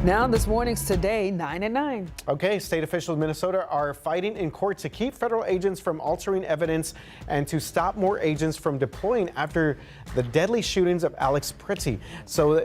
Now, this morning's Today, 9 at 9. Okay, state officials in Minnesota are fighting in court to keep federal agents from altering evidence and to stop more agents from deploying after the deadly shootings of Alex Pritty. So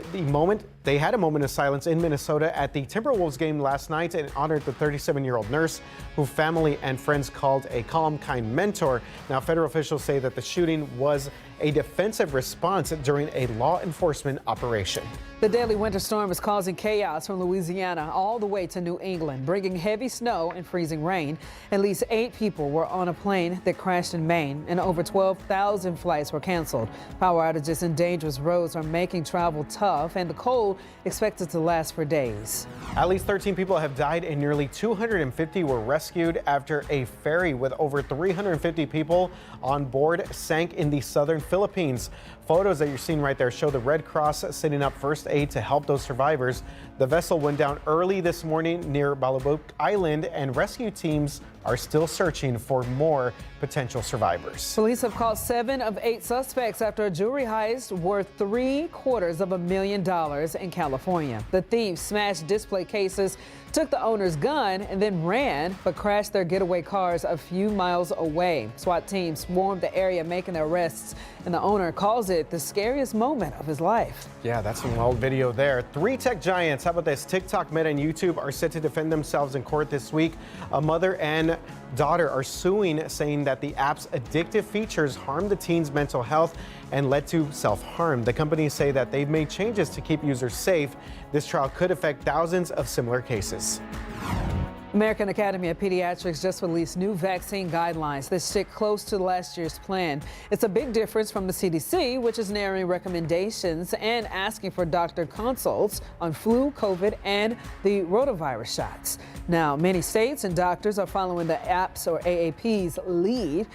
they had a moment of silence in Minnesota at the Timberwolves game last night and honored the 37-year-old nurse who family and friends called a calm, kind mentor. Now, federal officials say that the shooting was a defensive response during a law enforcement operation. The deadly winter storm is causing chaos from Louisiana all the way to New England, bringing heavy snow and freezing rain. At least 8 people were on a plane that crashed in Maine, and over 12,000 flights were canceled. Power outages and dangerous roads are making travel tough, and the cold expected to last for days. At least 13 people have died and nearly 250 were rescued after a ferry with over 350 people on board sank in the southern Philippines. Photos that you're seeing right there show the Red Cross setting up first aid to help those survivors. The vessel went down early this morning near Balabok Island, and rescue teams are still searching for more potential survivors. Police have caught 7 of 8 suspects after a jewelry heist worth $750,000 in California. The thieves smashed display cases, took the owner's gun, and then ran, but crashed their getaway cars a few miles away. SWAT teams swarmed the area making their arrests, and the owner calls it the scariest moment of his life. Yeah, that's some old video there. 3 tech giants, how about this? TikTok, Meta, and YouTube are set to defend themselves in court this week. A mother and daughter are suing, saying that the app's addictive features harm the teen's mental health and led to self-harm. The companies say that they've made changes to keep users safe. This trial could affect thousands of similar cases. American Academy of Pediatrics just released new vaccine guidelines that stick close to last year's plan. It's a big difference from the CDC, which is narrowing recommendations and asking for doctor consults on flu, COVID, and the rotavirus shots. Now, many states and doctors are following the AP's or AAP's lead,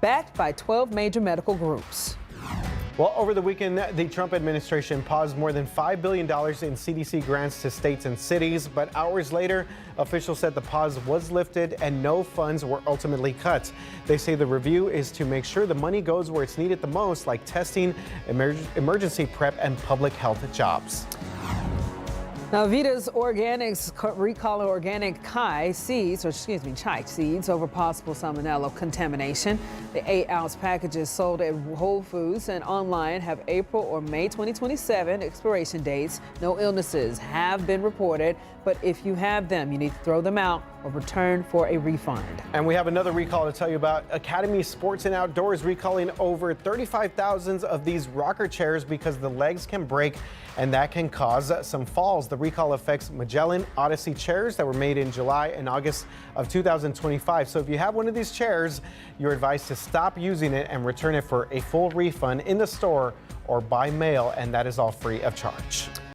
backed by 12 major medical groups. Well, over the weekend, the Trump administration paused more than $5 billion in CDC grants to states and cities. But hours later, officials said the pause was lifted and no funds were ultimately cut. They say the review is to make sure the money goes where it's needed the most, like testing, emergency prep, and public health jobs. Now, Vita's Organics recalling organic chai seeds over possible salmonella contamination. The 8-ounce packages sold at Whole Foods and online have April or May 2027 expiration dates. No illnesses have been reported, but if you have them, you need to throw them out or return for a refund. And we have another recall to tell you about. Academy Sports and Outdoors recalling over 35,000 of these rocker chairs because the legs can break and that can cause some falls. The recall affects Magellan Odyssey chairs that were made in July and August of 2025. So if you have one of these chairs, you're advised to stop using it and return it for a full refund in the store or by mail, and that is all free of charge.